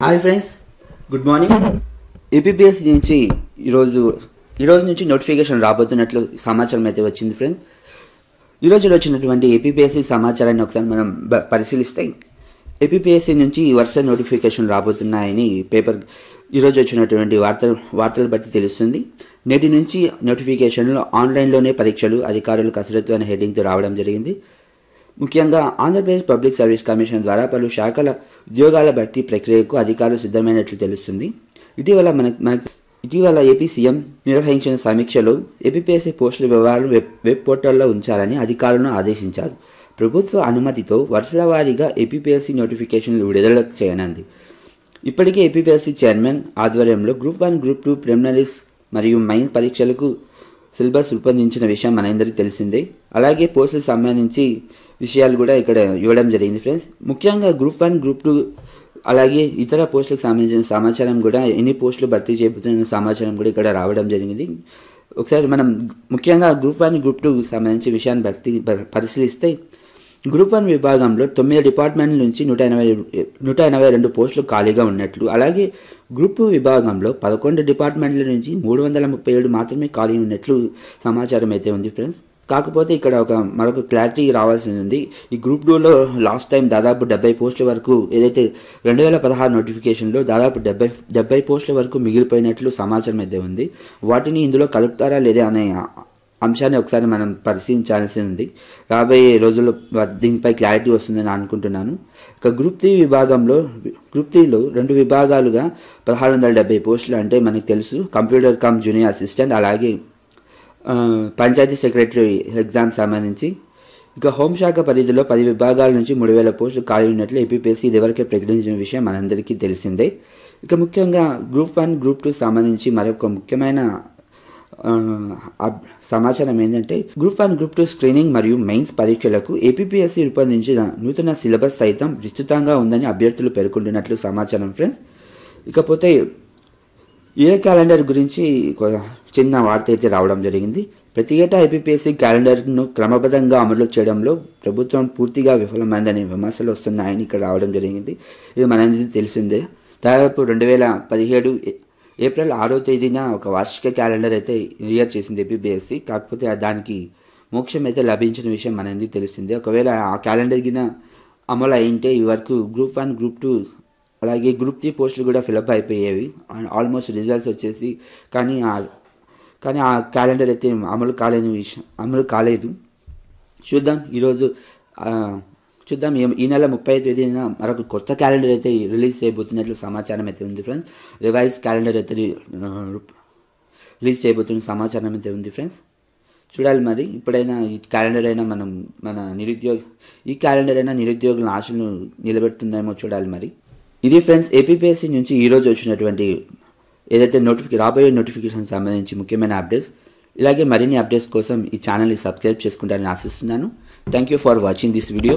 Hi friends, good morning. APPSC నుంచి ఈరోజు నుంచి నోటిఫికేషన్ రాబోతున్నట్లు సమాచారం అయితే వచ్చింది ఫ్రెండ్స్. ఈరోజు వచ్చినటువంటి ఏపీపీఎస్సీ సమాచారాన్ని ఒకసారి మనం పరిశీలిస్తే ఏపీపీఎస్సీ నుంచి వరుస నోటిఫికేషన్ రాబోతున్నాయని ఈరోజు వచ్చినటువంటి వార్తలు బట్టి తెలుస్తుంది. నేటి నుంచి నోటిఫికేషన్లో ఆన్లైన్లోనే పరీక్షలు అధికారులు కసరత్తు అనే హెడ్డింగ్తో రావడం జరిగింది. ముఖ్యంగా ఆంధ్రప్రదేశ్ పబ్లిక్ సర్వీస్ కమిషన్ ద్వారా పలు శాఖల ఉద్యోగాల భర్తీ ప్రక్రియకు అధికారులు సిద్ధమైనట్లు తెలుస్తుంది. ఇటీవల ఏపీ సీఎం నిర్వహించిన సమీక్షలో ఏపీపీఎస్సీ పోస్టుల వివరాలు వెబ్ పోర్టల్లో ఉంచాలని అధికారులను ఆదేశించారు. ప్రభుత్వ అనుమతితో వరుసల వారీగా ఏపీపీఎస్సీ నోటిఫికేషన్లు విడుదల చేయనుంది. ఇప్పటికే ఏపీపీఎస్సీ చైర్మన్ ఆధ్వర్యంలో గ్రూప్ 1, గ్రూప్ 2 ప్రిలిమినరీస్ మరియు మెయిన్స్ పరీక్షలకు సిలబస్ రూపొందించిన విషయం మనందరికీ తెలిసిందే. అలాగే పోస్టులకు సంబంధించి విషయాలు కూడా ఇక్కడ ఇవ్వడం జరిగింది ఫ్రెండ్స్. ముఖ్యంగా గ్రూప్ 1, గ్రూప్ 2 అలాగే ఇతర పోస్టులకు సంబంధించిన సమాచారం కూడా, ఎన్ని పోస్టులు భర్తీ చేయబోతున్న సమాచారం కూడా ఇక్కడ రావడం జరిగింది. ఒకసారి మనం ముఖ్యంగా గ్రూప్ 1, గ్రూప్ 2 సంబంధించిన విషయాన్ని పరిశీలిస్తే గ్రూప్ 1 విభాగంలో 9 డిపార్ట్మెంట్ల నుంచి 182 పోస్టులు ఖాళీగా ఉన్నట్లు, అలాగే గ్రూప్ 2 విభాగంలో 11 డిపార్ట్మెంట్ల నుంచి 337 మాత్రమే ఖాళీ ఉన్నట్లు సమాచారం అయితే ఉంది ఫ్రెండ్స్. కాకపోతే ఇక్కడ మరొక క్లారిటీ రావాల్సి ఉంది. ఈ గ్రూప్ 2లో లాస్ట్ టైం దాదాపు 70 పోస్టుల వరకు, ఏదైతే 2016 నోటిఫికేషన్లో దాదాపు 70 పోస్టుల వరకు మిగిలిపోయినట్లు సమాచారం అయితే ఉంది. వాటిని ఇందులో కలుపుతారా లేదా అనే అంశాన్ని ఒకసారి మనం పరిశీలించాల్సి ఉంది. రాబోయే రోజుల్లో దీనిపై క్లారిటీ వస్తుందని అనుకుంటున్నాను. ఇక గ్రూప్ 3లో 2 విభాగాలుగా 1670 పోస్టులు, అంటే మనకు తెలుసు కంప్యూటర్ కమ్ జూనియర్ అసిస్టెంట్, అలాగే పంచాయతీ సెక్రటరీ ఎగ్జామ్ సంబంధించి. ఇక హోంశాఖ పరిధిలో 10 విభాగాల నుంచి 3000 పోస్టులు ఖాళీ ఉన్నట్లు ఏపీపీఎస్సీ ఇదివరకే ప్రకటించిన విషయం మనందరికీ తెలిసిందే. ఇక ముఖ్యంగా గ్రూప్ 1, గ్రూప్ 2 సంబంధించి మరొక ముఖ్యమైన సమాచారం ఏంటంటే గ్రూప్ 1, గ్రూప్ 2 స్క్రీనింగ్ మరియు మెయిన్స్ పరీక్షలకు ఏపీపీఎస్సీ రూపొందించిన నూతన సిలబస్ సైతం విస్తృతంగా ఉందని అభ్యర్థులు పేర్కొంటున్నట్లు సమాచారం ఫ్రెండ్స్. ఇకపోతే ఇయర్ క్యాలెండర్ గురించి చిన్న వార్త అయితే రావడం జరిగింది. ప్రతి ఏటా ఏపీపీఎస్సీ క్యాలెండర్ను క్రమబద్ధంగా అమలు చేయడంలో ప్రభుత్వం పూర్తిగా విఫలమైందనే విమర్శలు వస్తున్నాయని ఇక్కడ రావడం జరిగింది. ఇది మనందరికీ తెలిసిందే. దాదాపు 2017 ఏప్రిల్ 6వ తేదీన ఒక వార్షిక క్యాలెండర్ అయితే క్లియర్ చేసింది ఏపీపీఎస్సీ. కాకపోతే దానికి మోక్షం అయితే లభించిన విషయం మనందరికీ తెలిసిందే. ఒకవేళ ఆ క్యాలెండర్ గిన అమలు అయింటే ఈ వరకు గ్రూప్ 1, గ్రూప్ 2 అలాగే గ్రూప్ 3 పోస్టులు కూడా ఫిలప్ అయిపోయేవి, ఆల్మోస్ట్ రిజల్ట్స్ వచ్చేసి. కానీ ఆ క్యాలెండర్ అయితే అమలు కాలేదు. చూద్దాం ఈ నెల 30వ తేదీన మరొక కొత్త క్యాలెండర్ అయితే రిలీజ్ చేయబోతున్నట్లు సమాచారం అయితే ఉంది ఫ్రెండ్స్. రివైజ్ క్యాలెండర్ అయితే రిలీజ్ చేయబోతున్న సమాచారం అయితే ఉంది ఫ్రెండ్స్. చూడాలి మరి ఇప్పుడైనా ఈ క్యాలెండర్ అయినా నిరుద్యోగుల ఆశను నిలబెడుతుందేమో చూడాలి మరి. ఇది ఫ్రెండ్స్ ఏపీపీఎస్సీ నుంచి ఈరోజు వచ్చినటువంటి ఏదైతే రాబోయే నోటిఫికేషన్ సంబంధించి ముఖ్యమైన అప్డేట్స్. ఇలాగే మరిన్ని అప్డేట్స్ కోసం ఈ ఛానల్ని సబ్స్క్రైబ్ చేసుకుంటారని ఆశిస్తున్నాను. Thank you for watching this video.